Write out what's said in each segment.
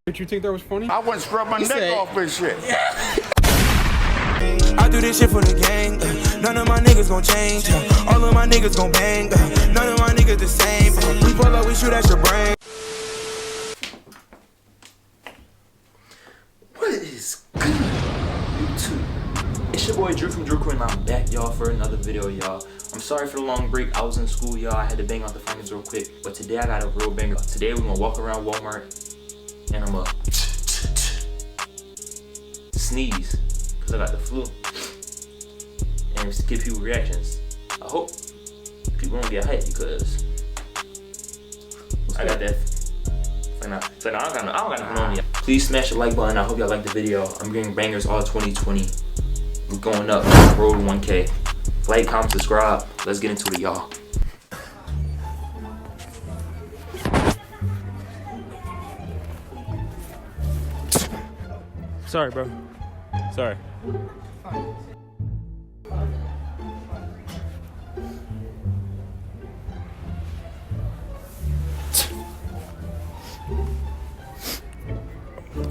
Did you think that was funny? I wouldn't scrub my neck off this shit. I do this shit for the gang. None of my niggas gon' change. All of my niggas gon' bang. None of my niggas the same. We pull up, we shoot at your brain. What is good, YouTube? It's your boy Drew from Drew and I'm back, y'all, for another video, y'all. I'm sorry for the long break. I was in school, y'all. I had to bang out the findings real quick. But today I got a real banger. Today we're gonna walk around Walmart and I'm gonna sneeze because I got the flu and just give people reactions. I hope people don't get hyped because I got that. I don't got nothing on yet. Please smash the like button. I hope y'all like the video. I'm getting bangers all 2020. We're going up. Road to 1K. Like, comment, subscribe. Let's get into it, y'all. Sorry, bro. Sorry.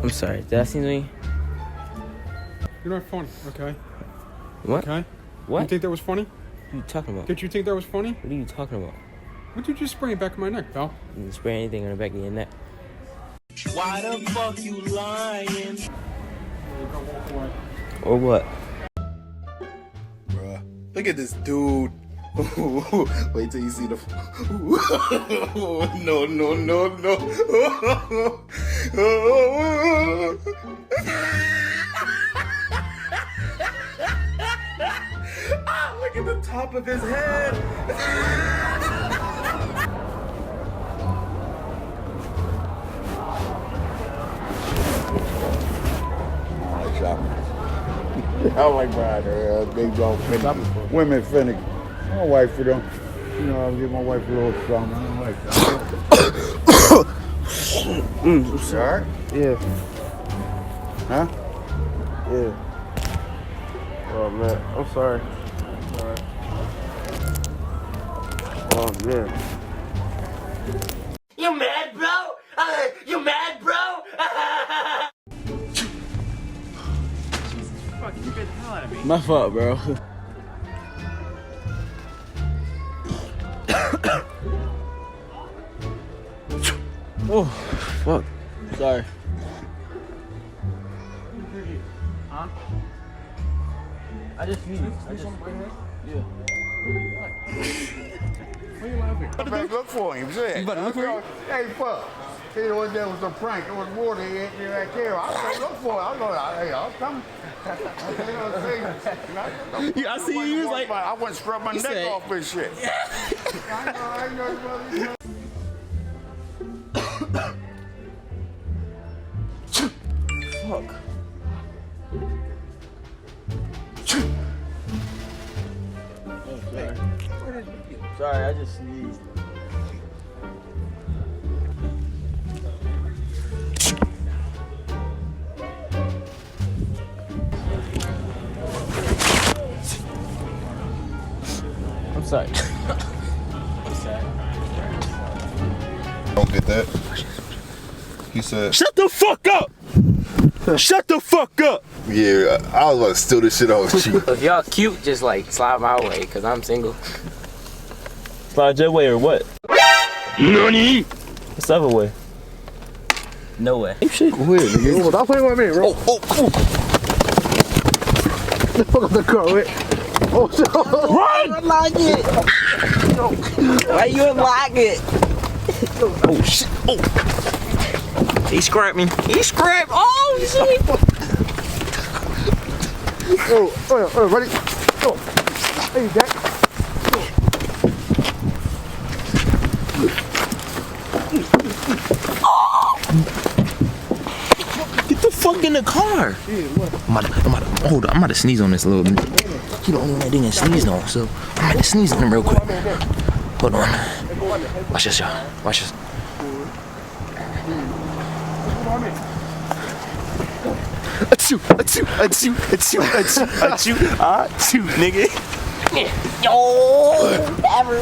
I'm sorry, did that seem to me? You're not funny, okay? What? Okay? What? You think that was funny? What are you talking about? Did you think that was funny? What are you talking about? What did you spray in the back of my neck, pal? You didn't spray anything on the back of your neck. Why the fuck you lying? Or what? Bruh, look at this dude. Wait till you see the. No. Look at the top of his head. I don't like buying big dog finicky. Women finicky. My wife for them. You know, I'll give my wife a little something. I don't like that. You alright? Yeah. Huh? Yeah. Oh man, I'm sorry. Alright. Oh man. You mad, bro? You mad, bro? My fault, bro. Oh, fuck. Sorry. Huh? I just sneezed. Yeah. Why are you laughing? I better look for him, shit. You better look for him? Hey, fuck. He was there was a prank. It was water he ate me right there. I was gonna look for it. I was going, hey, I'll come. Yeah, I see you. He was like, I wouldn't scrub my neck said- off this shit. I know, brother. Fuck. Oh, sorry. Sorry, I just sneezed. I'm sorry. I'm sorry. Don't get that. He said, shut the fuck up! Shut the fuck up! yeah, I was about to steal this shit off you. If y'all cute, just like slide my way, because I'm single. Slide your way or what? NANI? What's the other way? No way. Shit. Weird, nigga. Stop playing with me, bro. Fuck up the car, wait. Oh, Run! Unlock it! Why you unlock it? Oh shit! Oh! He scrapped me. He scrapped! Oh shit! oh, ready? Oh, hey, Jack. Get the fuck in the car! I'm about to sneeze on this little nigga. He the only one that didn't sneeze on, so I'm about to sneeze on him real quick. Hold on. Watch this, y'all. Watch this. Achoo, nigga. Yo, ever.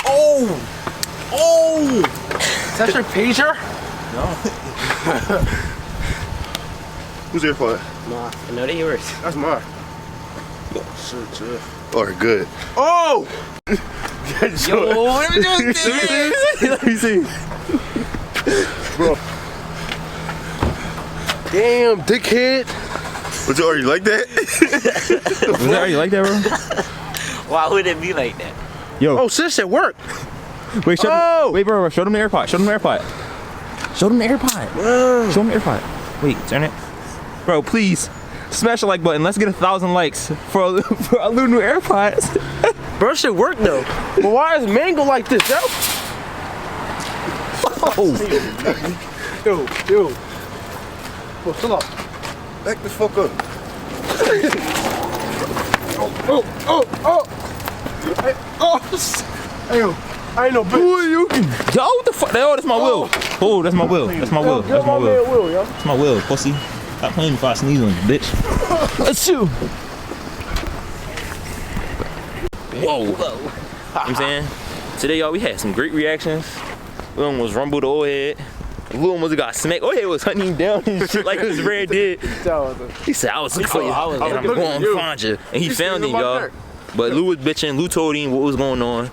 Oh! Is that your pager? No. Who's your fault? Nah, I know they yours. That's mine. Shit, yeah. Or good. Oh! Yo, let me just Let me see. Bro. Damn, dickhead. Was it already like that? Was it already like that, bro? Why would it be like that? Yo. Oh, sis, it worked. Wait, wait, bro, show them the AirPod. Show them the AirPod. Show them the AirPod. Show them the AirPod. Wait, turn it. Bro, please. Smash the like button. Let's get 1,000 likes for a little new AirPods. Bro, shit worked though. But why is mango like this, yo? Oh. Yo. Bro, chill out. Back the fuck up. Hey, I ain't no bitch. Who are you? Yo, what the fuck? Oh, that's my will. Oh, that's my will. That's my will. That's my will. That's my will, pussy. Stop playing before I sneeze on you, bitch. Let's shoot. Whoa. You know what I'm saying? Today, y'all, we had some great reactions. We almost rumbled the old head. We almost got smacked. Old head was hunting him down and shit like his red did. He said, I was looking for you. And I'm going to find you. And he found him, y'all. But Lou was bitching. Lou told him what was going on.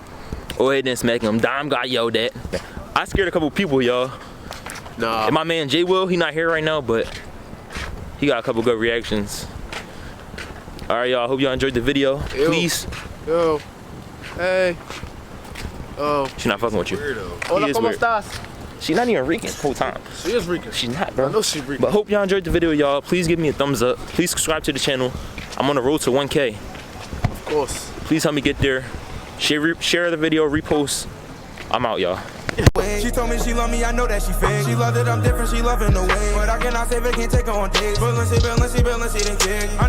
Old head didn't smack him. Dime got yelled at. I scared a couple people, y'all. Nah. And my man J Will, he not here right now, but he got a couple good reactions. All right, y'all. Hope y'all enjoyed the video. Ew. Please. Yo. Hey. Oh. She's not fucking with you. Hola, He is ¿cómo weird. estás? She's not even Rican the whole time. She is Rican. She's not, bro. I know she's Rican. But hope y'all enjoyed the video, y'all. Please give me a thumbs up. Please subscribe to the channel. I'm on the road to 1K. Of course. Please help me get there. Share the video, repost. I'm out, y'all. She told me she love me, I know that she fake. She love that I'm different, she loving the way. But I cannot say they can't take her on dates. Balancey, the kid. I know